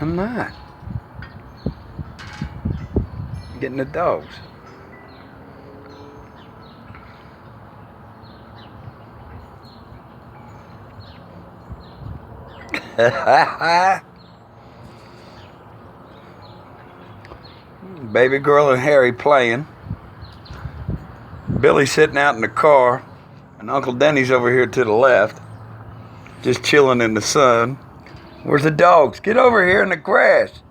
I'm not. I'm getting the dogs. Baby girl and Harry playing. Billy's sitting out in the car, and Uncle Denny's over here to the left, just chilling in the sun. Where's the dogs? Get over here in the grass.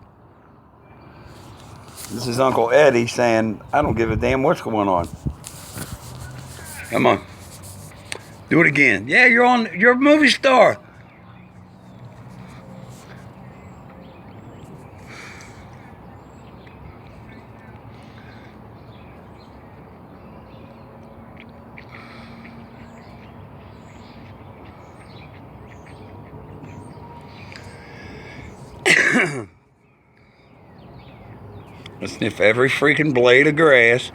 This is Uncle Eddie saying, I don't give a damn what's going on. Come on. Do it again. Yeah, you're a movie star. I sniff every freaking blade of grass.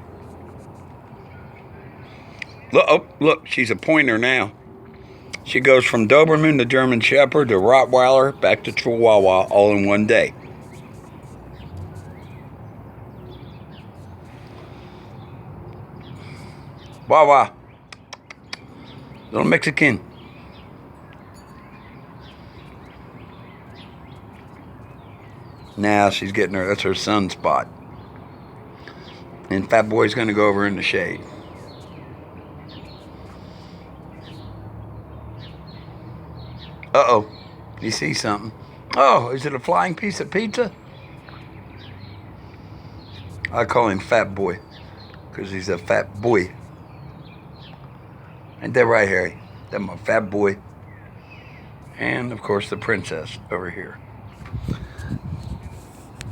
Look, oh, look, she's a pointer now. She goes from Doberman to German Shepherd to Rottweiler back to Chihuahua all in one day. Wawa. Little Mexican. Now she's getting her, that's her sunspot. And Fat Boy's gonna go over in the shade. Uh-oh, you see something? Oh, is it a flying piece of pizza? I call him Fat Boy, because he's a fat boy. Ain't that right, Harry? That's my fat boy. And, of course, the princess over here.